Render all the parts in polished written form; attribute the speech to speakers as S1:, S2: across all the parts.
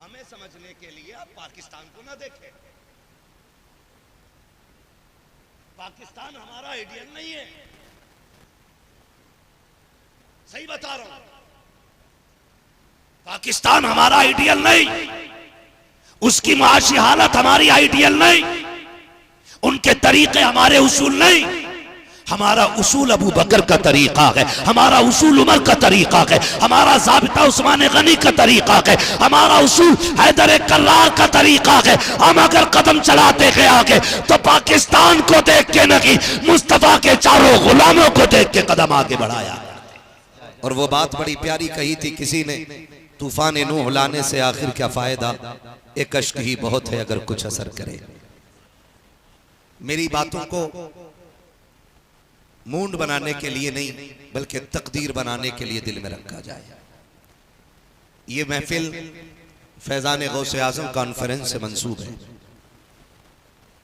S1: हमें समझने के लिए आप पाकिस्तान को ना देखें। पाकिस्तान हमारा आइडियल नहीं है, सही बता रहा हूं। पाकिस्तान हमारा आइडियल नहीं, उसकी माशी हालत हमारी आइडियल नहीं, उनके तरीके हमारे उसूल नहीं। हमारा उसूल अबू बकर का तरीका है, हमारा उसूल उमर का तरीका है, हमारा ज़ाबिता उस्मान गनी का तरीका है, हमारा उसूल हैदर कर्रार का तरीका है। हम अगर कदम चलाते गए आगे तो पाकिस्तान को देख के नहीं, मुस्तफा के चारों गुलामों को देख के कदम आगे बढ़ाया।
S2: और वो बात बड़ी प्यारी कही थी किसी ने, तूफान नूह लाने से आखिर क्या फायदा, एक अश्क ही बहुत है अगर कुछ असर करे। मेरी बातों को मूंड बनाने के लिए नहीं बल्कि तकदीर बनाने के लिए दिल में रखा जाए। ये महफिल फैजान गौसे आजम कॉन्फ्रेंस से मंसूब है।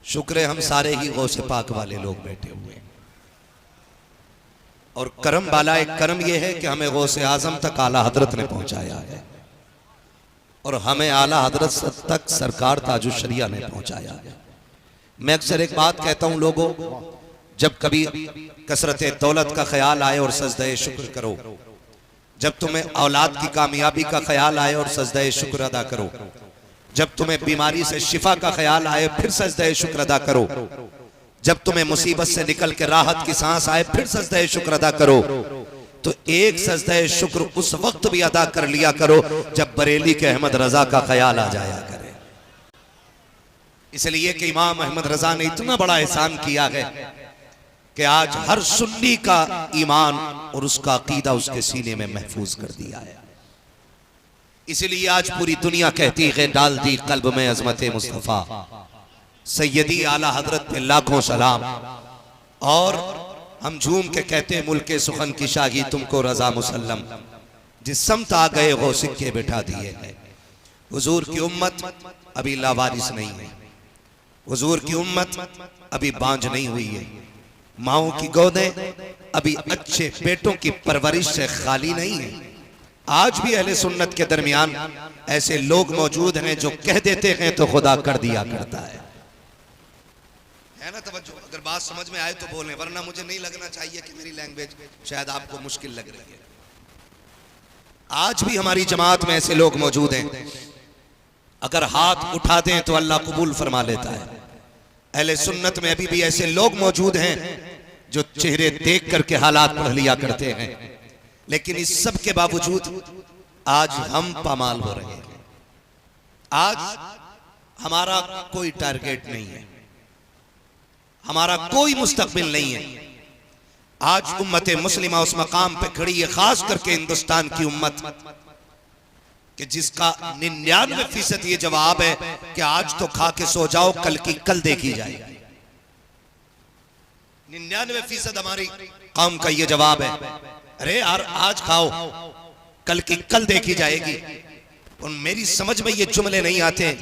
S2: शुक्र है हम सारे ही गौसे पाक वाले लोग बैठे हुए हैं। और करम वाला एक करम यह है कि हमें गौसे आजम तक आला हजरत ने पहुंचाया है और हमें आला हजरत तक सरकार ताजुश शरिया ने पहुंचाया है। मैं अक्सर एक बात कहता हूं लोगों, जब कभी कसरत दौलत का ख्याल आए और सजदे शुक्र करो, जब तुम्हें औलाद की कामयाबी का ख्याल आए और सजदे शुक्र अदा करो, जब तुम्हें बीमारी से शिफा का ख्याल आए फिर सजदे शुक्र अदा करो, जब तुम्हें मुसीबत से निकल के राहत की सांस आए फिर सजदे शुक्र अदा करो। तो एक सजदे शुक्र उस वक्त भी अदा कर लिया करो जब बरेली के अहमद रजा का ख्याल आ जाया करे। इसलिए कि इमाम अहमद रजा ने इतना बड़ा एहसान किया है कि आज हर सुन्नी का ईमान और उसका अकीदा उसके सीने में महफूज कर दिया है। इसलिए आज पूरी दुनिया कहती है डाल दी कल्ब में अजमत मुस्तफा, सैयदी आला हजरत पे लाखों सलाम। और हम झूम के कहते हैं मुल्के सुखन की शाही तुमको रजा मुसल्लम, जिस समत आ गए हो सिक्के बिठा दिए हैं। हुजूर की उम्मत अभी लावारिस नहीं है, हुजूर की उम्मत अभी बांझ नहीं हुई है, माओं की गोदें अभी अच्छे बेटों की परवरिश से खाली नहीं है। आज भी अहले सुन्नत के दरमियान ऐसे लोग मौजूद हैं जो कह देते हैं तो खुदा कर दिया करता है ना। तवज्जो, अगर बात समझ में आए तो बोलें, वरना मुझे नहीं लगना चाहिए कि मेरी लैंग्वेज शायद आपको मुश्किल लग रही है। आज भी हमारी जमात में ऐसे लोग मौजूद हैं, अगर हाथ उठा दें तो अल्लाह कबूल फरमा लेता है। अहले सुन्नत में अभी भी ऐसे लोग मौजूद हैं जो चेहरे देख करके हालात पढ़ लिया करते हैं, लेकिन इस सब के बावजूद आज हम पामाल हो रहे हैं। आज हमारा कोई टारगेट नहीं है, हमारा कोई मुस्तकबिल नहीं है। आज उम्मत मुस्लिमा उस मकाम पे खड़ी है, खास करके हिंदुस्तान की उम्मत, कि जिसका 99% ये जवाब है कि आज तो खा के सो जाओ, कल की कल देखी जाएगी। 99% हमारी कौम का ये जवाब है, अरे यार आज खाओ कल की कल देखी जाएगी। और मेरी समझ में ये जुमले नहीं आते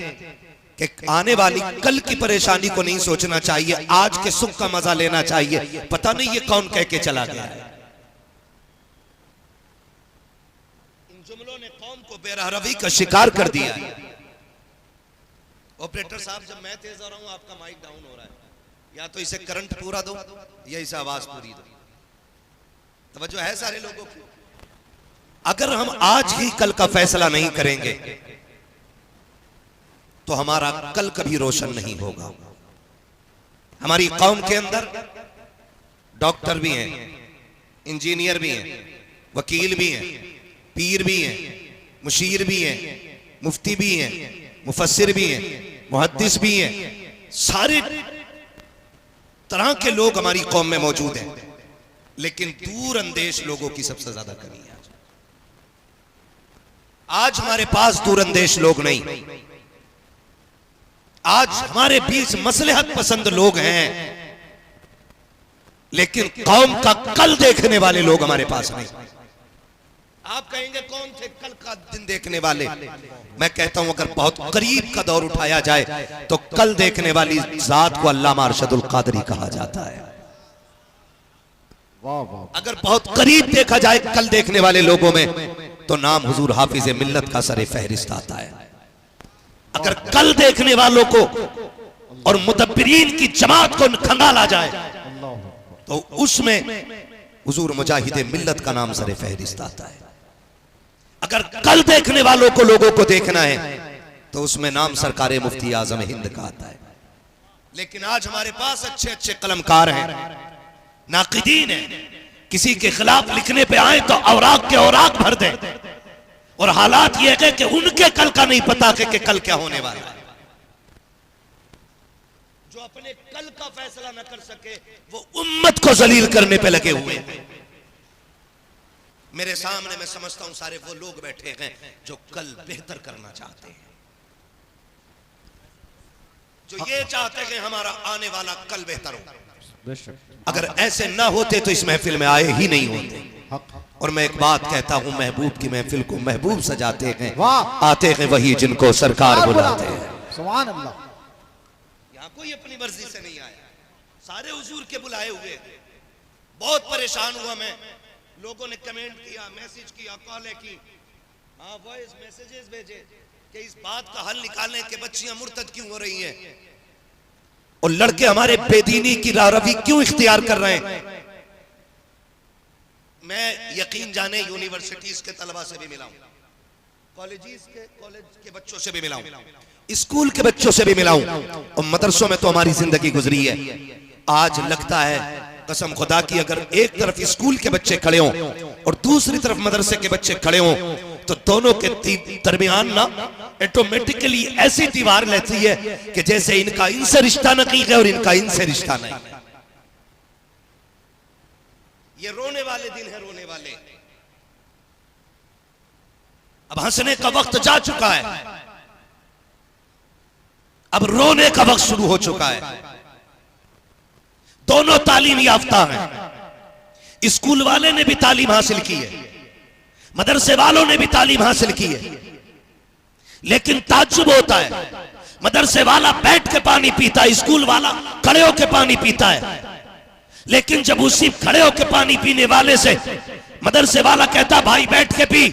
S2: कि आने वाली कल की परेशानी को नहीं सोचना चाहिए, आज के सुख का मजा लेना चाहिए। पता नहीं ये कौन कह के चला गया है। इन जुमलों ने कौम को बेरहरवी का शिकार कर दिया है। ऑपरेटर साहब, जब मैं तेज हो रहा हूं आपका माइक डाउन हो रहा है, या तो इसे करंट पूरा दो या इसे आवाज पूरी दो। तवज्जो है सारे लोगों की। अगर हम आज ही कल का फैसला नहीं करेंगे तो हमारा कल कभी रोशन नहीं होगा। हमारी कौम के अंदर डॉक्टर भी हैं, इंजीनियर भी हैं, वकील भी हैं, पीर भी हैं, मुशीर भी हैं, मुफ्ती भी हैं, मुफस्सिर भी हैं, मुहद्दिस भी हैं। सारे तरह के लोग हमारी कौम में मौजूद हैं, लेकिन दूर अंदेश लोगों की सबसे ज्यादा कमी है। आज हमारे पास दूर अंदेश लोग नहीं, आज हमारे बीच मसलहत पसंद लोग हैं, लेकिन कौम का कल देखने वाले लोग हमारे पास नहीं। आप कहेंगे कौन थे कल का दिन देखने वाले? मैं कहता हूं अगर बहुत करीब का दौर उठाया जाए तो कल देखने वाली जात को अल्लामा अरशदुल कादरी कहा जाता है। अगर बहुत करीब देखा जाए कल देखने वाले लोगों में तो नाम हुजूर हाफिज मिल्लत का सरे फहरिस्त आता है।
S1: अगर कल देखने वालों को और मुदब्बिरीन की जमात को खंगाला जाए तो उसमें हुजूर मुजाहिद मिल्लत का नाम सरे फहरिस्त आता है। अगर कल देखने वालों को लोगों को देखना है तो उसमें नाम सरकार मुफ्ती आजम हिंद का आता है। लेकिन आज हमारे पास अच्छे अच्छे कलमकार हैं, नाकिदीन हैं, किसी के खिलाफ लिखने पे आए तो औराक के औराक भर दें, और हालात ये है कि उनके कल का नहीं पता कि कल क्या होने वाला है। जो अपने कल का फैसला न कर सके वो उम्मत को जलील करने पे लगे हुए हैं। मेरे सामने मैं समझता हूं सारे वो लोग बैठे हैं जो कल बेहतर करना चाहते हैं, जो ये चाहते हैं कि हमारा आने वाला कल बेहतर हो। अगर ऐसे ना होते तो इस महफिल में आए ही नहीं होते। और मैं एक बात कहता हूं, महबूब की महफिल को महबूब सजाते हैं, आते हैं वही जिनको सरकार बुलाते हैं। सुभान अल्लाह। यहां कोई अपनी मर्जी से नहीं आया, सारे हुजूर के बुलाए हुए। बहुत परेशान हुआ मैं, लोगों ने कमेंट किया, मैसेज किया, कॉलें की, वॉइस मैसेजेस भेजे कि इस बात का हल निकालने के बच्चियां मुर्तद क्यों हो रही हैं और लड़के हमारे बेदीनी की रारवी क्यों इख्तियार कर रहे हैं। मैं यकीन जाने यूनिवर्सिटीज के तलबा से भी मिला हूं, कॉलेज के बच्चों से भी मिला हूं, स्कूल के बच्चों से भी मिला हूं, और मदरसों में तो हमारी जिंदगी गुजरी है। आज लगता है कसम खुदा की अगर एक तरफ स्कूल के बच्चे खड़े हों और दूसरी तरफ मदरसे के बच्चे खड़े हों तो दोनों के दरमियान ना ऑटोमेटिकली ऐसी दीवार लेती है कि जैसे इनका इनसे रिश्ता नहीं है और इनका इनसे रिश्ता नहीं। ये रोने वाले दिन है, रोने वाले। अब हंसने का वक्त जा चुका है, अब रोने का वक्त शुरू हो चुका है। दोनों तालीम याफ्ता हैं, स्कूल वाले ने भी तालीम हासिल की है, मदरसे वालों ने भी तालीम हासिल की है, लेकिन ताज्जुब होता है मदरसे वाला बैठ के पानी पीता है, स्कूल वाला खड़े होके पानी पीता है। लेकिन जब उसी खड़े होके पानी पीने वाले से मदरसे वाला कहता भाई बैठ के पी,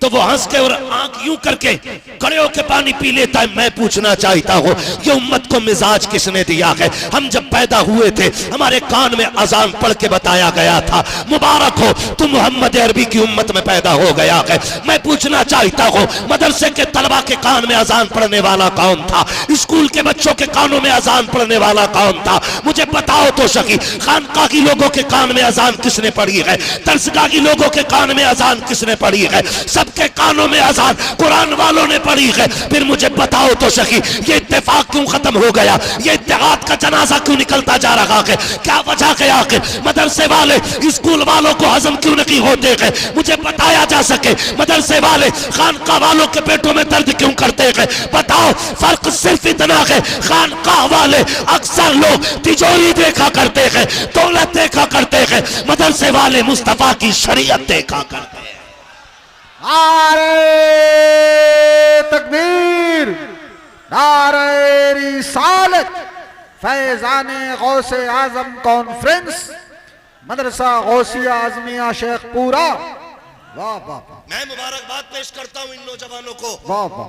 S1: तो वो हंस के और आंख यूं करके खड़े होके पानी पी लेता है। मैं पूछना चाहता हूं ये उम्मत को मिजाज किसने दिया है? हम जब पैदा हुए थे हमारे कान में अजान पढ़ के बताया गया था मुबारक हो तुम मोहम्मद अरबी की उम्मत में पैदा हो गया है। मैं पूछना चाहता हूं मदरसे के तलबा के कान में अजान पढ़ने वाला कौन था? स्कूल के बच्चों के कानों में अजान पढ़ने वाला कौन था? मुझे बताओ तो सही। खानका की लोगों के कान में अजान किसने पढ़ी है? दरसगाह की लोगों के कान में अजान किसने पढ़ी है? सबके कानों में अजान कुरान वालों ने पढ़ी है। फिर मुझे बताओ तो सही ये इत्तेफाक क्यों खत्म हो गया? ये इत्तेहाद का जनाजा क्यों निकलता जा रहा है? क्या वजह है? आखिर मदरसे वाले स्कूल वालों को हजम क्यों नहीं होते हैं? मुझे बताया जा सके मदरसे वाले खानका वालों के पेटों में दर्द क्यों करते हैं? बताओ। फर्क सिर्फ इतना है खानका वाले अक्सर लोग तिजोरी देखा करते हैं, दौलत देखा करते हैं, मदरसे वाले मुस्तफा की शरीयत देखा करते हैं।
S3: नारे तकबीर, नारे रिसालत, फैजाने गौसे आजम कॉन्फ्रेंस, मदरसा गौसिया आजमिया शेखपुरा। वाह वाह।
S1: मैं मुबारकबाद पेश करता हूं इन नौजवानों को
S3: वाह वाह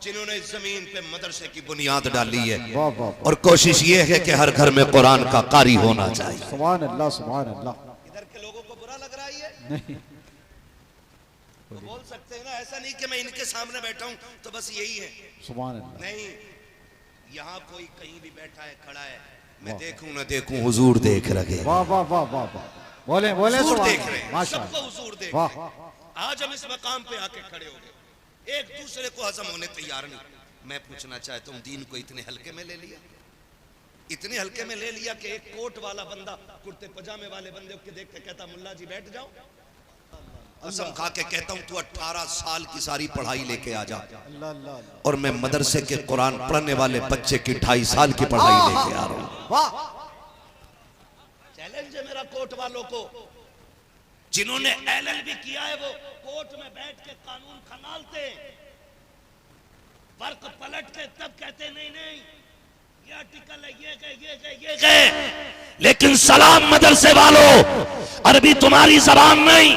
S1: जिन्होंने इस जमीन पे मदरसे की बुनियाद डाली है।
S3: वाह वाह।
S1: और कोशिश ये है कि हर घर में कुरान का कारी होना चाहिए।
S3: सुभान अल्लाह सुभान अल्लाह।
S1: इधर के लोगों को बुरा लग रहा है?
S3: नहीं
S1: तो बोल सकते हैं ना, ऐसा नहीं कि मैं इनके सामने बैठा हूं तो बस यही है।
S3: सुभान अल्लाह।
S1: नहीं, यहाँ कोई कहीं भी बैठा है, खड़ा है, मैं देखूं ना देखूं हुजूर देख रहे हैं।
S3: वाह वाह वाह वाह वाह। बोले बोले
S1: हुजूर
S3: सुभान
S1: देख रहे हैं,
S3: माशाअल्लाह।
S1: सबको हुजूर देख
S3: वाह।
S1: रहे हैं। आज हम इस मकाम पे आके खड़े हो गए, एक दूसरे को हजम होने तैयार नहीं। मैं पूछना चाहता हूँ दीन को इतने हल्के में ले लिया, इतने हल्के में ले लिया कि एक कोट वाला बंदा कुर्ते पजामे वाले बंदे को देख के कहता मुल्ला जी बैठ जाओ। कसम खा के कहता हूं तू 18 साल की सारी पढ़ाई लेके आ जा, और मैं मदरसे के कुरान पढ़ने वाले बच्चे की 2.5 साल की पढ़ाई लेके आ रहा हूं। चैलेंज है मेरा कोर्ट वालों को, जिन्होंने LLB किया है वो कोर्ट में बैठ के कानून खंगालते हैं, वर्क पलट के तब कहते नहीं नहीं ये आर्टिकल है, ये गए। लेकिन सलाम मदरसे वालों, अरबी तुम्हारी जबान नहीं,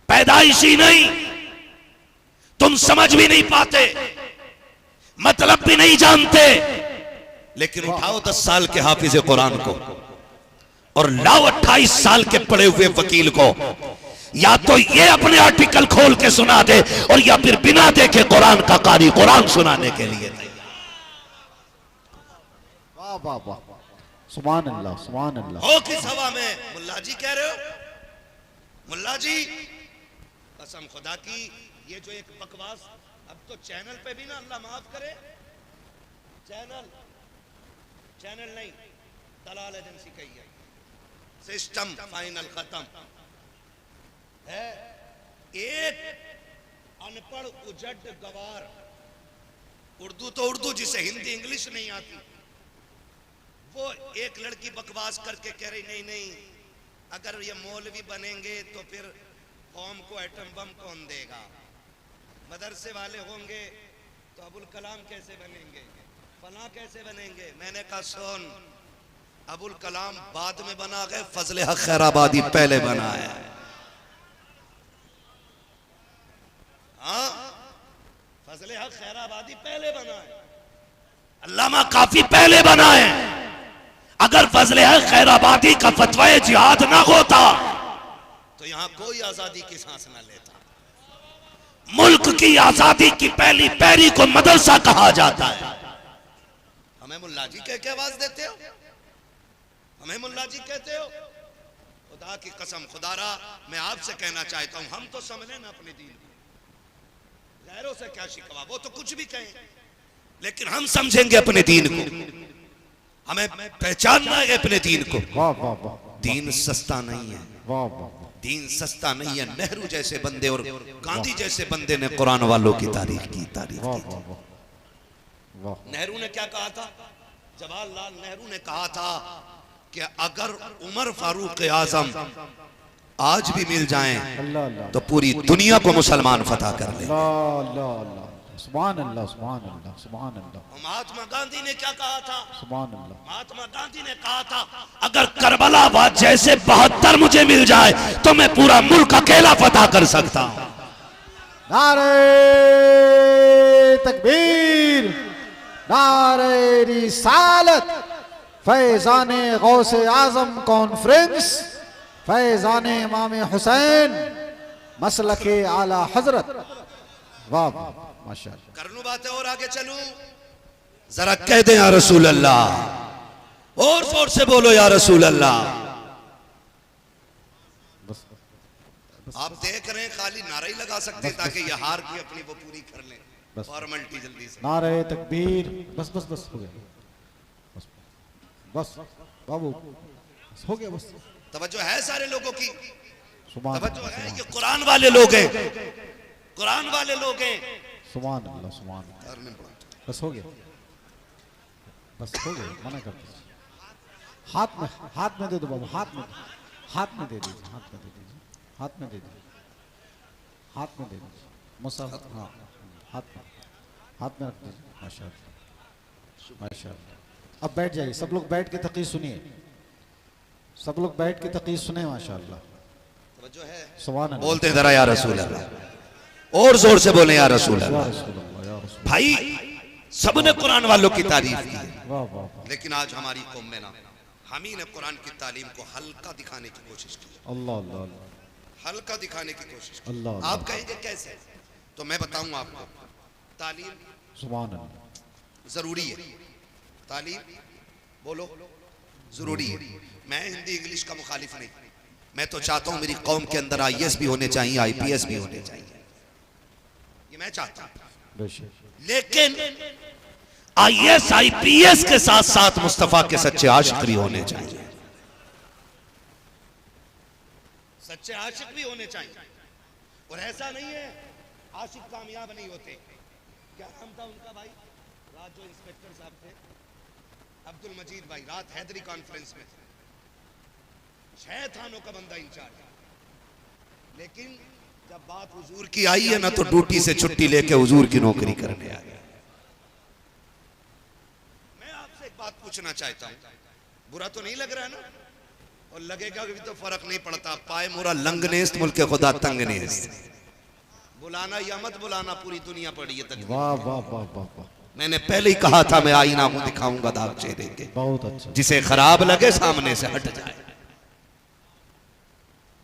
S1: पैदाइशी नहीं, तुम समझ भी नहीं पाते, मतलब भी नहीं जानते,
S2: लेकिन उठाओ 10 साल के हाफिज कुरान को
S1: और लाओ 28 साल के पढ़े हुए वकील को, या तो ये अपने आर्टिकल खोल के सुना दे और या फिर बिना देखे कुरान का कारी कुरान सुनाने के लिए।
S3: वाह वाह वाह, सुभान अल्लाह सुभान अल्लाह।
S2: हो किस हवा में मुल्ला जी कह रहे हो? मुल्ला जी कसम खुदा की, ये जो एक बकवास, अब तो चैनल पे भी ना, अल्लाह माफ करे, चैनल नहीं, दलाल एजेंसी कही है, सिस्टम फाइनल खत्म है। एक अनपढ़ उजड़ गवार, उर्दू तो उर्दू, जिसे हिंदी इंग्लिश नहीं आती, वो एक लड़की बकवास करके कह रही नहीं नहीं, अगर ये मौलवी बनेंगे तो फिर कौम को एटम बम कौन देगा, मदरसे वाले होंगे तो अबुल कलाम कैसे बनेंगे, फला कैसे बनेंगे। मैंने कहा सुन, अबुल कलाम बाद में बना गए, फजले हक खैराबादी पहले बना है। हाँ, फजले हक खैराबादी पहले बना है,
S1: अल्लामा काफी पहले बना है। अगर फजले हक खैराबादी का फतवा जिहाद ना होता
S2: तो यहां कोई आजादी की सांस ना लेता।
S1: मुल्क की आजादी की पहली पैरी को मदरसा कहा जाता है।
S2: हमें मुल्ला जी कह के आवाज देते हो, हमें मुल्ला जी कहते हो। खुदा की कसम, खुदारा मैं आपसे कहना चाहता हूं, हम तो समझे ना अपने दीन को, गैरों से क्या शिकवा, वो तो कुछ भी कहें, लेकिन हम समझेंगे अपने दीन को, हमें पहचानना है अपने दीन को।
S3: वाह वाह वाह,
S2: दीन सस्ता नहीं है,
S3: वाह वाह वाह,
S2: दीन सस्ता नहीं है। नेहरू जैसे बंदे और गांधी जैसे बंदे ने कुरान वालों की तारीफ की, तारीफ
S3: वाह
S2: की।
S3: वाह वाह वाह।
S2: नेहरू ने क्या कहा था? जवाहरलाल नेहरू ने कहा था कि अगर उमर फारूक आजम आज भी मिल जाएं
S3: अल्लाह अल्लाह,
S2: तो पूरी दुनिया को मुसलमान फतह कर ले।
S3: अल्लाह अल्लाह अल्लाह, सुभान अल्लाह सुभान अल्लाह सुभान अल्लाह
S2: महात्मा गांधी ने क्या कहा था?
S3: सुभान अल्लाह,
S2: महात्मा गांधी ने कहा था
S1: अगर करबलाबाद जैसे 72 मुझे मिल जाए तो मैं पूरा मुल्क अकेला फतह कर सकता हूं।
S3: नारे तकबीर, नारे रिसालत, फैजाने गौसे आजम कॉन्फ्रेंस, फैजाने इमाम हुसैन, मसलके आला हजरत। वाह वाह माशाअल्लाह।
S2: कर लूं बातें और आगे चलूं? जरा कह दे या रसूल अल्लाह, और जोर से बोलो या रसूल अल्लाह।
S3: बस
S2: आप देख रहे हैं, खाली नारा ही लगा सकते हैं ताकि ये हार की अपनी वो पूरी कर लें,
S3: बस।
S2: फॉर्मेलिटी जल्दी से।
S3: नारे तकबीर, बस बस बस हो गया, बस बस बाबू बस हो गया, बस
S2: तवज्जो है सारे लोगों की,
S3: सुभान
S2: तवज्जो है।
S3: अल्लाह
S2: ये कुरान वाले लोग हैं, कुरान वाले लोग हैं।
S3: सुभान अल्लाह सुभान अल्लाह, बस हो गया, बस हो गया, मना कर दीजिए। हाथ में दे दो बाबू, हाथ में दे दीजिए, हाथ में दे दीजिए, हाथ में दे दीजिए, हाथ में दे दीजिए, मुसाफ, हाँ हाथ में रख दीजिए। माशाअल्लाह माशाअल्लाह। अब बैठ जाइए, सब लोग बैठ के तक़ीज़ सुनिए, सब लोग बैठ के तक़ीज़ सुने। माशाअल्लाह,
S2: तवज्जो है।
S3: सुभान अल्लाह,
S2: बोलते जरा या रसूल अल्लाह, और जोर से बोले या रसूल
S3: या
S2: अल्लाह।
S3: रसूल अल्लाह, या रसूल,
S2: भाई सबने कुरान वालों की तारीफ की है,
S3: वाह वाह वाह,
S2: लेकिन आज हमारी कौम में ना, हम ही ने कुरान की तालीम को हल्का दिखाने की कोशिश की,
S3: अल्लाह अल्लाह अल्लाह,
S2: हल्का दिखाने की कोशिश की।
S3: अल्लाह
S2: आप
S3: अल्लाह,
S2: कहेंगे कैसे? तो मैं बताऊं आपको, तालीम
S3: सुभान अल्लाह,
S2: जरूरी है, तालीम बोलो जरूरी है। मैं हिंदी इंग्लिश का मुखालिफ नहीं, मैं तो चाहता हूं मेरी कौम के अंदर IAS भी होने चाहिए, IPS भी होने चाहिए, ये मैं चाहता हूं।
S3: बेशक,
S2: लेकिन
S1: IAS IPS के साथ साथ मुस्तफा के सच्चे आशिक भी होने चाहिए।
S2: सच्चे आशिक भी होने चाहिए, और ऐसा नहीं है आशिक कामयाब नहीं होते। क्या नाम था उनका भाई, रात जो इंस्पेक्टर साहब थे, अब्दुल मजीद भाई, रात हैदरी कॉन्फ्रेंस में थे, 6 थानों का बंदा इंचार्ज, लेकिन जब बात हुजूर की आई है ना, तो ड्यूटी से छुट्टी लेके हुजूर की नौकरी करने आ गया। मैं आपसे एक बात पूछना चाहता हूं, बुरा तो नहीं लग रहा है ना? और लगेगा भी तो फर्क नहीं पड़ता, पाए मोरा लंग नेस्त मुल्क खुदा तंग नेस्त। बुलाना या मत बुलाना, पूरी दुनिया पड़ी है तकलीफ।
S3: वाह वाह वाह वाह वाह,
S2: मैंने पहले ही कहा था मैं आईना हूं, दिखाऊंगा दाग चेहरे के,
S3: बहुत अच्छा।
S2: जिसे खराब लगे सामने से हट जाए।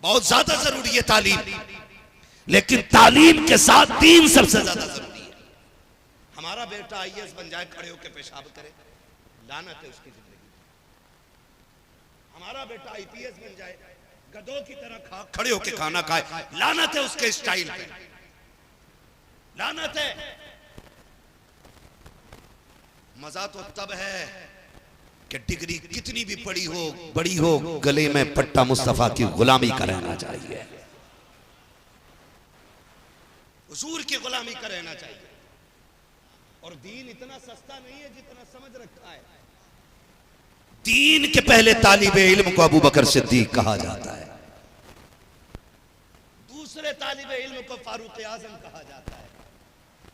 S2: बहुत ज्यादा जरूरी है तालीम,
S1: लेकिन तालीम के साथ दीन सबसे ज्यादा
S2: जरूरी है। हमारा बेटा आईएएस बन जाए, खड़े होकर पेशाब करे, लानत है उसकी जिंदगी। हमारा बेटा आईपीएस बन जाए, गधों की तरह खड़े होकर खाना खाए, लानत है उसके स्टाइल पे, लानत है। मजा तो तब है कि डिग्री कितनी भी बड़ी हो, गले में पट्टा मुस्तफा की गुलामी का रहना चाहिए, हुजूर की गुलामी का रहना चाहिए। और दीन इतना सस्ता नहीं है जितना समझ रखा है। दीन के पहले तालिबे इल्म को अबू बकर सिद्दीक कहा जाता है, दूसरे तालिबे इल्म को फारूक आजम कहा जाता है,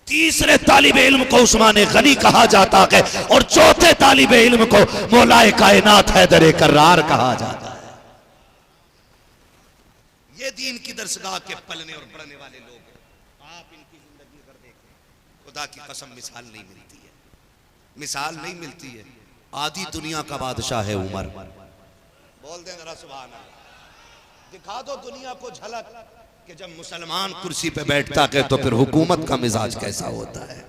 S1: तीसरे तालिबे इल्म को उस्मान गनी कहा जाता है, और चौथे तालिबे इल्म को मौलाए कायनात हैदर कर्रार कहा जाता है।
S2: ये दीन की दरसगाह के पलने और पढ़ने वाले लोग हैं। आप इनकी जिंदगी अगर देखें, खुदा की कसम मिसाल नहीं मिलती है, मिसाल नहीं मिलती है। आधी दुनिया का बादशाह है उमर। बोल दें जरा सुभान अल्लाह। दिखा दो दुनिया को झलक कि जब मुसलमान कुर्सी पे बैठता है तो फिर हुकूमत का मिजाज कैसा होता है।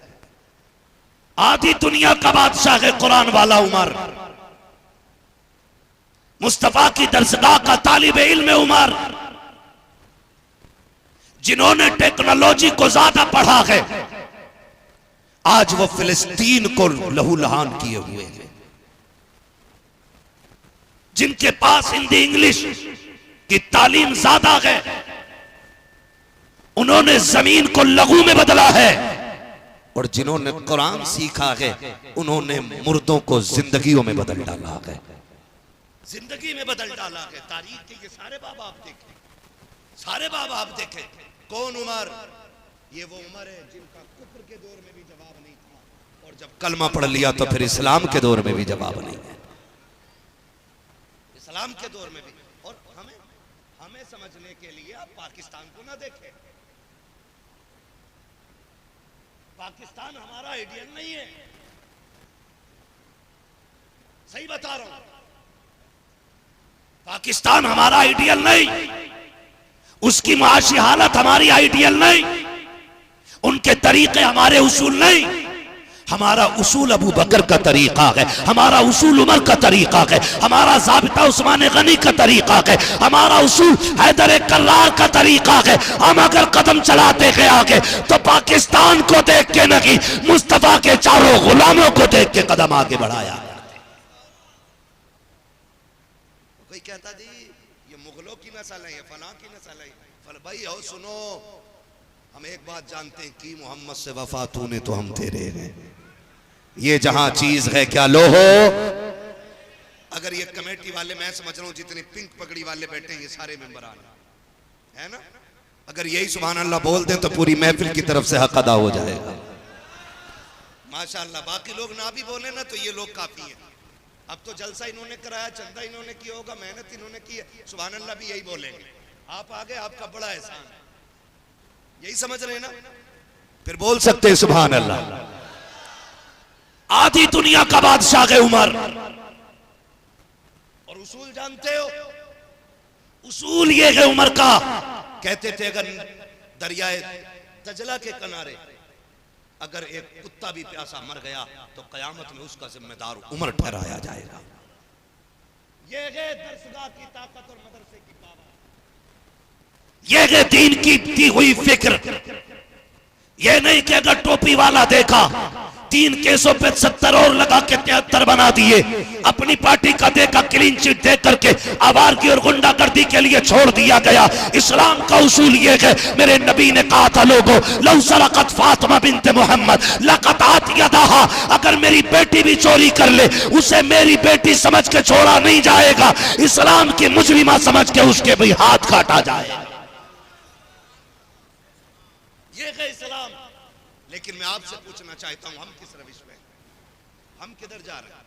S1: आधी दुनिया का बादशाह है कुरान वाला उमर, मुस्तफा की दरसगाह का तालिबे इल्म उमर, जिन्होंने टेक्नोलॉजी को ज्यादा पढ़ा है,
S2: आज वो फिलिस्तीन को लहूलुहान किए हुए हैं।
S1: जिनके पास हिंदी इंग्लिश की तालीम ज्यादा है, उन्होंने जमीन को लहू में बदला है,
S2: और जिन्होंने कुरान सीखा है उन्होंने मुर्दों को जिंदगियों में बदल डाला है, जिंदगी में बदल डाला है। तारीख के ये सारे बाब आप देखें, सारे बाब आप देखें। कौन उमर? ये वो उमर है जिनका कुफ्र के दौर में भी जवाब नहीं था, और जब कलमा पढ़ लिया तो फिर इस्लाम के दौर में भी जवाब नहीं है, इस्लाम के दौर में भी। और हमें समझने के लिए आप पाकिस्तान को ना देखें, पाकिस्तान हमारा आइडियल नहीं है, सही बता रहा हूं।
S1: पाकिस्तान हमारा आइडियल नहीं, उसकी माशी हालत हमारी आइडियल नहीं, उनके तरीके हमारे उसूल नहीं।
S2: हमारा उसूल अबू बकर का तरीका है, हमारा उसूल उमर का तरीका है, हमारा ज़ाबिता उस्मान गनी का तरीका है, हमारा उसूल हैदर कर्रार का तरीका है। हम अगर कदम चलाते गए आगे तो पाकिस्तान को देख के नहीं, मुस्तफा के चारों गुलामों को देख के कदम आगे बढ़ाया। कोई कहता जी ये मुगलों की नस्ल है, ये फलां की नस्ल है, भाई हो सुनो, हम एक बात जानते हैं कि मोहम्मद से वफा तूने तो हम तेरे हैं, ये जहां चीज है क्या लो हो। अगर ये कमेटी वाले, मैं समझ रहा हूं जितने पिंक पगड़ी वाले बैठे हैं ये सारे मेंबरान है ना, अगर यही सुभान अल्लाह बोल दें तो पूरी महफिल की तरफ से हक अदा हो जाएगा माशाअल्लाह। बाकी लोग ना भी बोले ना तो ये लोग काफी हैं। अब तो जलसा इन्होंने कराया, चंदा इन्होंने किया होगा, मेहनत इन्होंने की है, सुभान अल्लाह भी यही बोलेंगे। आप आगे, आपका बड़ा एहसान है, यही समझ रहे ना, फिर बोल सकते हैं सुभान अल्लाह।
S1: आधी दुनिया का बादशाह है उमर,
S2: और उसूल जानते हो,
S1: उसूल ये है उमर का,
S2: कहते थे अगर दरियाए तजला के किनारे अगर एक कुत्ता भी प्यासा मर गया तो कयामत में उसका जिम्मेदार उमर ठहराया जाएगा। ये है दरसगाह की ताकत और मदरसे की पावर,
S1: ये है दीन की दी हुई फिक्र। ये नहीं कि अगर टोपी वाला देखा 3 केसों पे 70 और लगा के 73 बना दिए, अपनी पार्टी का देखा क्लीन चिट दे करके आवारगी और गुंडागर्दी के लिए छोड़ दिया गया। इस्लाम का उसूल ये है, मेरे नबी ने कहा था लोगों, लौ सरकत फातिमा बिन्त मोहम्मद लक़तअत यदहा, अगर मेरी बेटी भी चोरी कर ले उसे मेरी बेटी समझ के छोड़ा नहीं जाएगा, इस्लाम की मुजरिमा समझ के उसके भी हाथ काटा जाएगा।
S2: ये है इस्लाम। लेकिन मैं आपसे पूछना चाहता हूं, हम किस रविश में, हम किधर जा रहे हैं,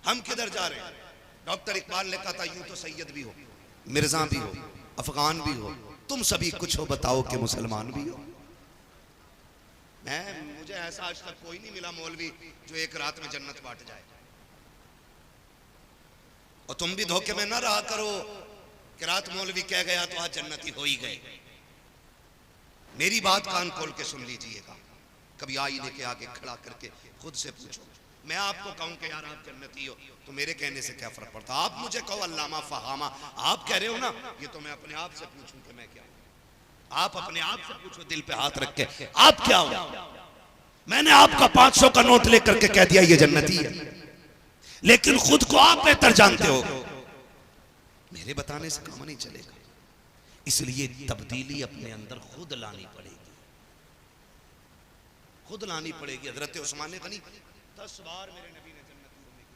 S2: हम किधर जा रहे हैं? डॉक्टर इकबाल ने कहा था यूं तो सैयद भी हो, मिर्जा भी हो, अफगान भी हो, तुम सभी कुछ हो, बताओ कि मुसलमान भी हो। मुझे ऐसा आज तक कोई नहीं मिला मौलवी जो एक रात में जन्नत बांट जाए। और तुम भी धोखे में ना रहा करो कि रात मौलवी कह गया तो आज जन्नती हो ही गए। मेरी बात कान खोल के सुन लीजिएगा। कभी आईने के आगे खड़ा करके खुद से पूछो, मैं आपको कहूं कि यार आप जन्नती हो तो मेरे कहने से क्या फर्क पड़ता। आप मुझे कहो अल्लामा फहामा, आप कह रहे हो ना, ये तो मैं अपने आप से पूछूं कि मैं क्या हूं। आप अपने आप से पूछो दिल पे हाथ रख के, आप क्या हो। मैंने आपका 500 का नोट लेकर के कह दिया ये जन्नती है, लेकिन खुद को आप बेहतर जानते हो। मेरे बताने से काम नहीं चलेगा। इसलिए तब्दीली अपने अंदर खुद लानी पड़ेगी, खुद लानी पड़ेगी। हजरत उस्मान गनी 10 बार मेरे नबी ने जन्नती होने की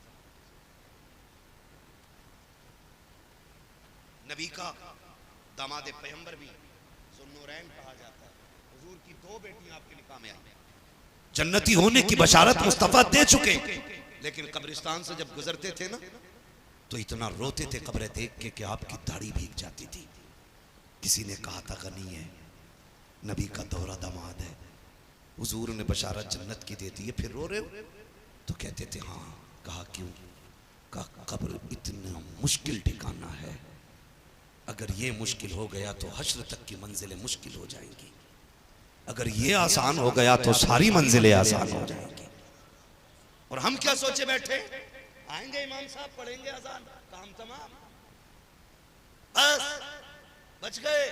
S2: नबी का दामाद पैगंबर भी ज़ुन्नूरैन कहा जाता है। हुजूर की 2 बेटियां आपके निकाह में आई, जन्नती होने की बशारत मुस्तफा दे चुके, लेकिन कब्रिस्तान से जब गुजरते थे ना तो इतना रोते थे कब्रें देख के कि आपकी दाढ़ी भीग जाती थी। किसी ने कहा था गनी है, नबी का दोहरा दामाद है, हुजूर ने बशारत जन्नत की देती है, फिर रो रहे हो। तो कहते थे हाँ। कहा क्यों? कहा कब्र इतना मुश्किल ठिकाना है, अगर ये मुश्किल हो गया तो हश्र तक की मंजिलें मुश्किल हो जाएंगी, अगर ये आसान हो गया तो सारी मंजिलें आसान हो जाएंगी। और हम क्या सोचे बैठे, आएंगे इमाम साहब पढ़ेंगे अजान, काम तमाम, बस बच गए।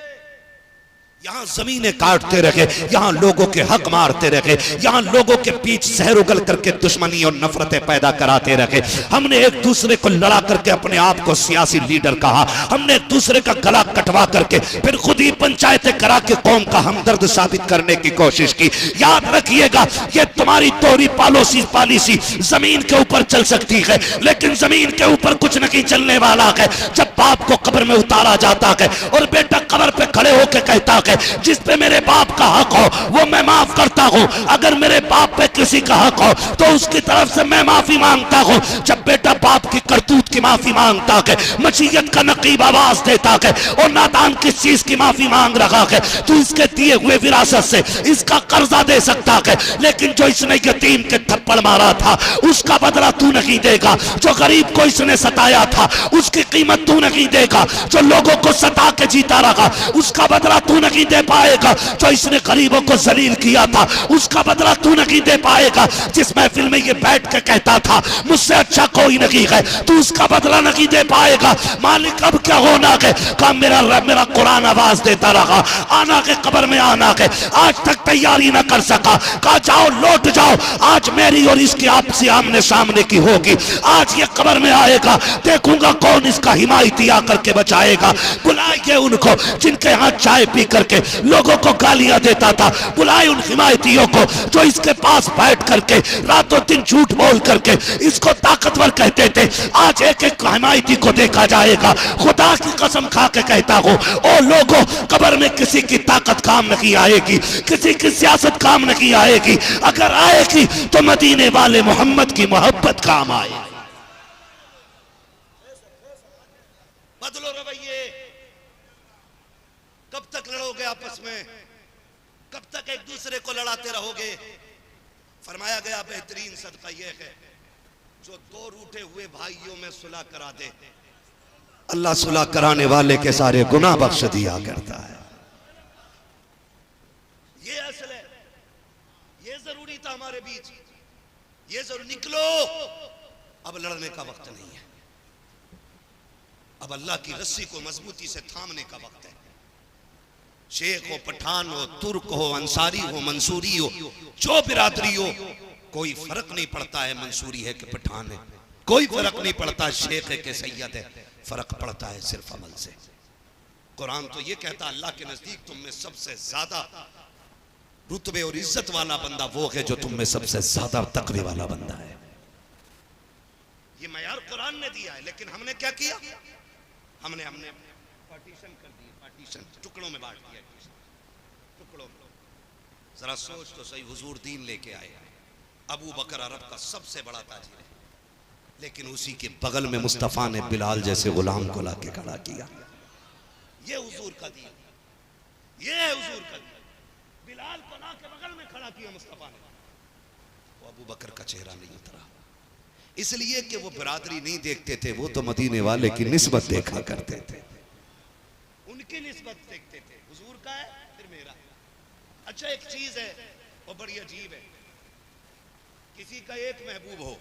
S2: यहाँ जमीनें काटते रहे, यहाँ लोगों के हक मारते रहे, यहाँ लोगों के बीच जहर उगल करके दुश्मनी और नफरतें पैदा कराते रहे। हमने एक दूसरे को लड़ा करके अपने आप को सियासी लीडर कहा, हमने एक दूसरे का गला कटवा करके फिर खुद ही पंचायतें करा के कौम का हमदर्द साबित करने की कोशिश की। याद रखिएगा, ये तुम्हारी तोरी पॉलिसी जमीन के ऊपर चल सकती है, लेकिन जमीन के ऊपर कुछ नहीं चलने वाला है। जब बाप को कब्र में उतारा जाता है और बेटा कब्र पे खड़े होकर कहता है जिस पे मेरे बाप का हक हो वो मैं माफ करता हूं, अगर मेरे बाप पे किसी का हक हो तो उसकी तरफ से मैं माफी मांगता हूं। जब बेटा बाप की करतूत की माफी मांगता है, मशीयत का नकीब आवाज देता है और नादान किस चीज की माफी मांग रहा है, तू इसके दिए हुए विरासत से इसका कर्जा दे सकता है, लेकिन जो इसने यतीम के थप्पड़ मारा था उसका बदला तू नहीं देगा, जो गरीब को इसने सताया था उसकी कीमत तू नहीं देगा, जो लोगों को सता के जीता रहा उसका बदला तू नहीं दे पाएगा, जो इसने गरीबों को जलील किया था उसका बदला तू नहीं दे पाएगा। जिस महफिल में ये बैठ के कहता था मुझसे अच्छा कोई नहीं है, तू उसका बदला नहीं दे पाएगा। मालिक अब क्या होना है? कहा मेरा रब, मेरा कुरान आवाज देता रहा आना के कब्र में आना के, आज तक तैयारी ना कर सका। कहा जाओ लौट जाओ, आज मेरी और इसकी आपसी आमने सामने की होगी। आज ये कब्र में आएगा, देखूंगा कौन इसका हिमायती आकर के बचाएगा। बुलाइए उनको जिनके यहाँ चाय पी करके लोगों को गालियां देता था, बुलाए उन हिमायतियों को जो इसके पास बैठ करके रातों दिन झूठ बोल करके इसको ताकतवर कहते थे। आज एक एक हिमायती को देखा जाएगा। खुदा की कसम खा के कहता हूं, ओ लोगों, कब्र में किसी की ताकत काम नहीं आएगी, किसी की सियासत काम नहीं आएगी, अगर आएगी तो मदीने वाले मोहम्मद की मोहब्बत काम आएगी। बदलो रवैये, कब तक लड़ोगे आपस में, कब तक एक दूसरे को लड़ाते रहोगे। फरमाया गया बेहतरीन सदका यह है जो 2 रूठे हुए भाइयों में सुलह करा दे, अल्लाह सुलह कराने वाले के सारे गुनाह बख्श दिया करता है। ये असल है, ये जरूरी था हमारे बीच, ये जरूर निकलो। अब लड़ने का वक्त नहीं है, अब अल्लाह की रस्सी को मजबूती से थामने का वक्त है। शेख हो, पठान हो, तुर्क हो, अंसारी हो, मंसूरी हो, जो बिरादरी हो, कोई फर्क नहीं पड़ता है मंसूरी है कि पठान है, कोई फर्क नहीं पड़ता शेख है कि सैयद है, फर्क पड़ता है सिर्फ अमल से। कुरान तो ये कहता अल्लाह के नजदीक तुम में सबसे ज्यादा रुतबे और इज्जत वाला बंदा वो है जो तुम में सबसे ज्यादा तकवे वाला बंदा है। ये मयार कुरान ने दिया है, लेकिन हमने क्या किया? हमने पार्टीशन कर दिए, पार्टीशन टुकड़ों में बांट दिया, टुकड़ों में। जरा सोच तो सही, हुजूर दीन लेके आए, अबू बकर अरब का सबसे बड़ा ताजिर है, लेकिन उसी के बगल में मुस्तफा ने बिलाल जैसे गुलाम को लाके खड़ा किया। ये हुजूर का दीन। ये है हुजूर का दीन। बिलाल को ना के बगल में खड़ा किया मुस्तफा ने, वो अबू बकर का चेहरा नहीं उतरा, इसलिए कि वो बिरादरी नहीं देखते थे, वो तो मदीने वाले की निस्बत देखा करते थे, उनकी निस्बत देखते थे। हुजूर का है फिर मेरा। अच्छा एक चीज है वो बड़ी अजीब है, किसी का एक महबूब हो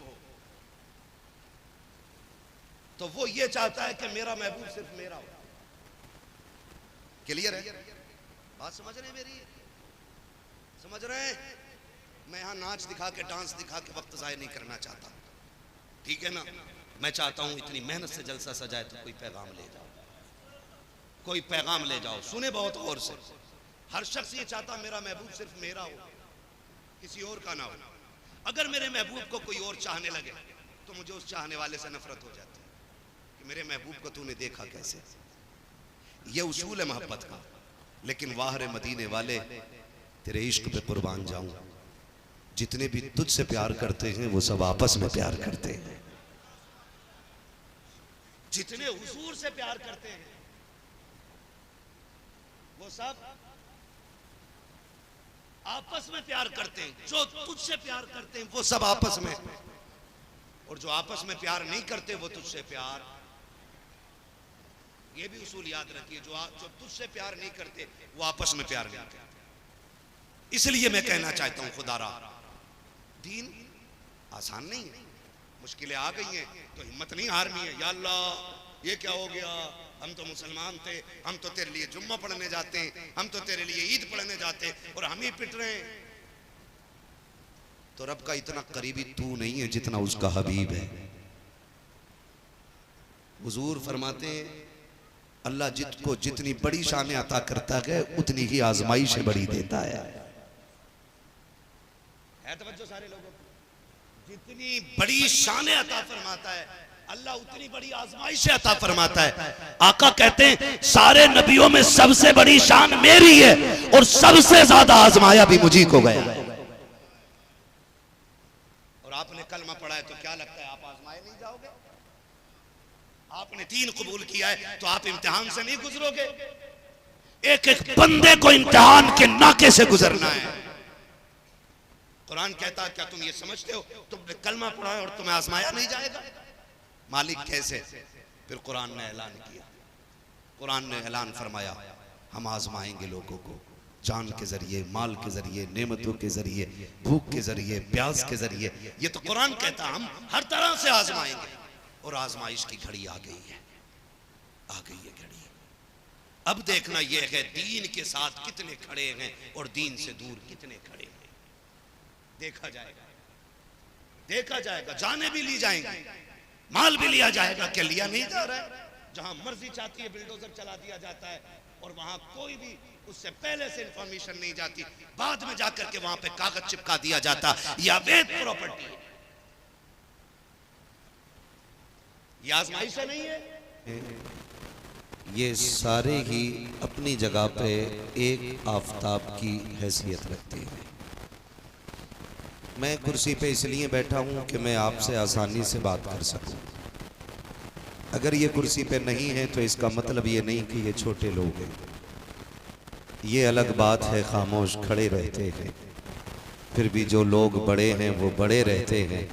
S2: तो वो ये चाहता है कि मेरा महबूब सिर्फ मेरा हो। क्लियर है बात? समझ रहे हैं मेरी? समझ रहे हैं? मैं यहां नाच दिखा के डांस दिखा के वक्त जाया नहीं करना चाहता, ठीक है ना? मैं चाहता हूं इतनी मेहनत से जलसा सजाए तो कोई पैगाम ले जाओ, कोई पैगाम ले जाओ। सुने बहुत गौर से, हर शख्स ये चाहता मेरा महबूब सिर्फ मेरा हो, किसी और का ना हो। अगर मेरे महबूब को कोई और चाहने लगे तो मुझे उस चाहने वाले से नफरत हो जाती है कि मेरे महबूब को तूने देखा कैसे। ये उसूल है मोहब्बत का। लेकिन वाह रे मदीने वाले, तेरे इश्क पे कुर्बान जाऊं, जितने भी तुझसे प्यार करते हैं वो सब आपस में प्यार करते हैं। जितने हुजूर से प्यार करते हैं वो सब आपस में प्यार करते हैं। जो तुझसे प्यार करते हैं वो सब आपस में, और जो आपस में प्यार नहीं करते वो तुझसे प्यार। ये भी उसूल याद रखिए, जो तुझसे प्यार नहीं करते वो आपस में प्यार नहीं करते। इसलिए मैं कहना चाहता हूं खुदारा, दीन आसान नहीं है, मुश्किलें आ गई हैं तो हिम्मत नहीं हारनी है। या अल्लाह ये क्या हो गया, हम तो मुसलमान थे, हम तो तेरे लिए जुम्मा पढ़ने जाते हैं, हम तो तेरे लिए ईद पढ़ने जाते हैं और हम ही पिट रहे हैं। तो रब का इतना करीबी तू नहीं है जितना उसका हबीब है। हुजूर फरमाते हैं अल्लाह जिसको जितनी बड़ी शान अता करता है उतनी ही आजमाइश बड़ी देता है। तवज्जो सारे लोगों, जितनी बड़ी शान अता फरमाता है अल्लाह उतनी बड़ी आजमाइश अता फरमाता है। आका कहते हैं सारे नबियों में सबसे बड़ी शान मेरी है और सबसे ज्यादा आजमाया भी मुझी को गया। और आपने कलमा पढ़ा है तो क्या लगता है आप आजमाए नहीं जाओगे? आपने दीन कबूल किया है तो आप इम्तिहान से नहीं गुजरोगे। एक एक बंदे को इम्तिहान के नाके से गुजरना है। कुरान कहता है क्या तुम ये समझते हो तुमने कलमा पढ़ा है और तुम्हें आजमाया नहीं जाएगा? मालिक कैसे? फिर कुरान ने ऐलान किया, कुरान ने ऐलान फरमाया हम आजमाएंगे लोगों को जान के जरिए, माल के जरिए, नेमतों के जरिए, भूख के जरिए, प्यास के जरिए। ये तो कुरान कहता हम हर तरह से आजमाएंगे। और आजमाइश की घड़ी आ गई है, आ गई है घड़ी। अब देखना यह है दीन के साथ कितने खड़े हैं और दीन से दूर कितने खड़े हैं। देखा जाएगा, देखा जाएगा। जाने भी ली जाएंगे, माल भी लिया जाएगा। क्या लिया नहीं जा रहा है? जहां मर्जी चाहती है बिल्डोजर चला दिया जाता है और वहां कोई भी उससे पहले से इंफॉर्मेशन नहीं जाती, बाद में जाकर के वहां पे कागज चिपका दिया जाता। यह अवैध प्रॉपर्टी है, ये आजमाइश नहीं है। ये सारे ही अपनी जगह पे एक आफताब की हैसियत रखते हैं। मैं कुर्सी पे इसलिए बैठा हूं कि मैं आपसे आसानी से बात कर सकूं। अगर ये कुर्सी पे नहीं है तो इसका मतलब ये नहीं कि ये छोटे लोग हैं। ये अलग बात है, खामोश खड़े रहते हैं, फिर भी जो लोग बड़े हैं वो बड़े रहते हैं।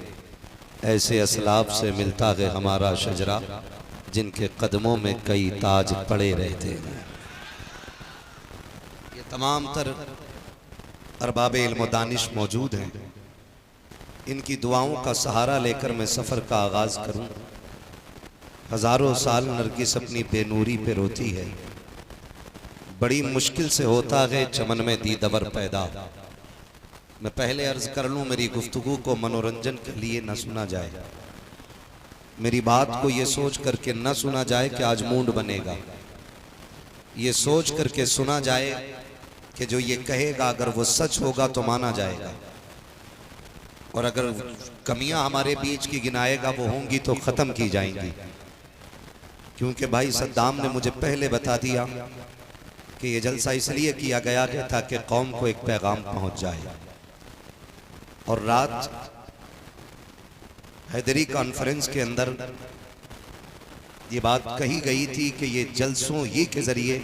S2: ऐसे असलाफ से मिलता है हमारा शजरा जिनके कदमों में कई ताज पड़े रहते हैं। ये तमाम तर अरबाब इल्म दानिश मौजूद हैं। इनकी दुआओं का सहारा लेकर मैं सफ़र का आगाज़ करूं। हज़ारों साल नरगिस अपनी बेनूरी पे रोती है, बड़ी मुश्किल से होता है चमन में दीदवर पैदा। मैं पहले अर्ज कर लूं मेरी गुफ्तगू को मनोरंजन के लिए न सुना जाए, मेरी बात को ये सोच करके न सुना जाए कि आज मूड बनेगा। ये सोच करके सुना जाए कि जो ये कहेगा अगर वो सच होगा तो माना जाएगा, और अगर कमियां हमारे बीच की गिनाएगा वो होंगी तो ख़त्म की जाएंगी। क्योंकि भाई सद्दाम ने मुझे पहले बता दिया कि ये जलसा इसलिए किया गया है ताकि कौम को एक पैगाम पहुंच जाए। और रात हैदरी कॉन्फ्रेंस के अंदर ये बात कही गई थी कि ये जलसों ही के जरिए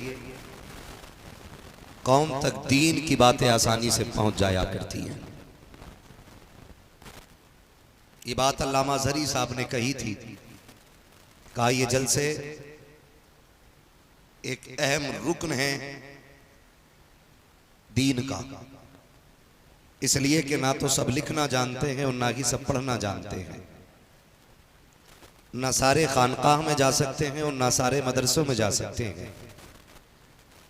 S2: कौम तक दीन की बातें आसानी से पहुंच जाया करती हैं। ये बात अल्लामा ज़री साहब ने कही थी, कहा ये जलसे एक अहम रुकन है दीन का, इसलिए कि ना तो सब लिखना जानते हैं और ना ही सब पढ़ना जानते हैं, ना सारे खानकाह में जा सकते हैं और ना सारे मदरसों में जा सकते हैं।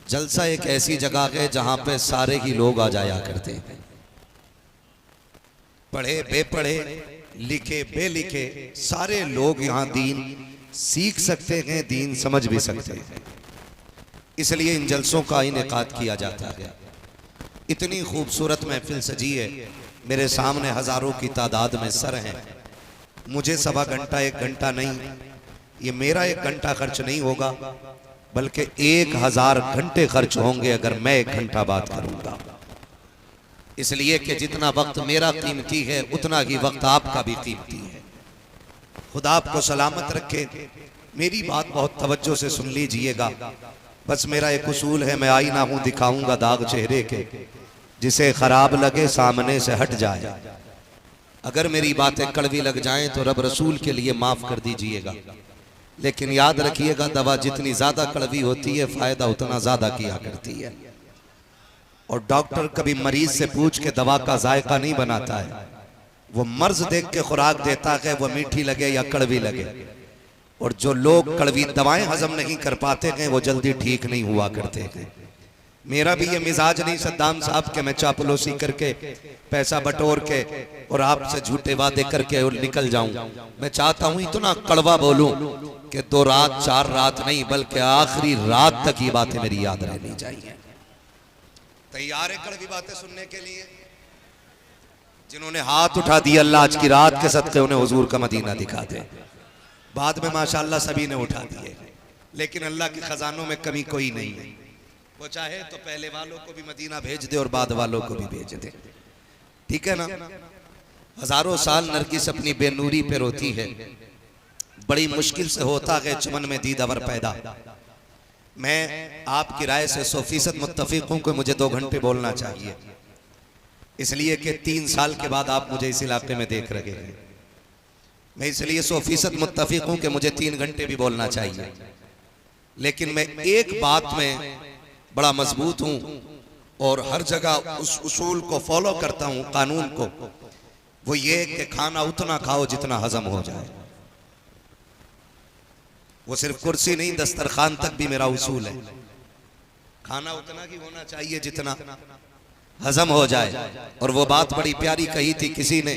S2: जलसा एक ऐसी जगह है जहां पे सारे ही लोग आ जाया करते हैं, पढ़े बेपढ़े, लिखे बेलिखे, सारे लोग यहाँ दीन सीख सकते हैं, दीन समझ भी सकते हैं। इसलिए इन जलसों का इनेकाद किया जाता है। इतनी खूबसूरत महफिल सजी है, मेरे सामने हजारों की तादाद में सर हैं। मुझे सवा घंटा एक घंटा नहीं, ये मेरा एक घंटा खर्च नहीं होगा, बल्कि 1000 घंटे खर्च होंगे अगर मैं एक घंटा बात करूंगा। इसलिए कि जितना वक्त मेरा कीमती है उतना ही वक्त आपका भी कीमती है। खुदा आपको सलामत रखे। मेरी बात बहुत तवज्जो से सुन लीजिएगा। बस मेरा एक उसूल है, मैं आईना हूं दिखाऊंगा दाग चेहरे के, जिसे खराब लगे सामने से हट जाए। अगर मेरी बातें कड़वी लग जाएं तो रब रसूल के लिए माफ कर दीजिएगा, लेकिन याद रखिएगा दवा जितनी ज्यादा कड़वी होती है फायदा उतना ज्यादा किया करती है। और डॉक्टर कभी मरीज से पूछ के दवा का जायका नहीं बनाता है, वो मर्ज देख के खुराक देता है, वो मीठी लगे या कड़वी लगे। और जो लोग कड़वी दवाएं हजम नहीं कर पाते हैं वो जल्दी ठीक नहीं हुआ करते हैं। मेरा भी ये मिजाज नहीं सद्दाम साहब के मैं चापलूसी करके पैसा बटोर के और आपसे झूठे वादे करके और निकल जाऊं। मैं चाहता हूं इतना कड़वा बोलूं कि 2 रात 4 रात नहीं बल्कि आखिरी रात तक ये बातें मेरी याद रहनी चाहिए। तैयार है कड़वी बातें सुनने के लिए? जिन्होंने हाथ उठा दिया अल्लाह आज की रात के सदके उन्हें हुजूर का मदीना दिखा दे। बाद में माशाअल्लाह सभी ने उठा दिए, लेकिन अल्लाह के खजानों में कमी कोई नहीं है। वो चाहे तो पहले वालों को भी मदीना भेज दे और बाद वालों को भी भेज दे, ठीक है ना। हजारों साल नरगिस अपनी बेनूरी पे रोती है, बड़ी मुश्किल से होता है चमन में दीदावर पैदा। मैं आपकी राय से 100% मुत्तफिक हूं कि मुझे 2 घंटे बोलना चाहिए, इसलिए कि 3 साल के बाद आप मुझे इस इलाके में देख रहे हैं। मैं इसलिए 100% मुत्तफिक हूं कि मुझे 3 घंटे भी बोलना चाहिए, लेकिन मैं एक बात में बड़ा मजबूत हूं और हर जगह उस उसूल को फॉलो करता हूं, कानून को। वो ये कि खाना उतना खाओ जितना हजम हो जाए। वो सिर्फ कुर्सी नहीं, दस्तरखान तक भी मेरा उसूल है। खाना उतना ही होना चाहिए जितना हजम हो जाए। और वो बात बड़ी प्यारी कही थी किसी ने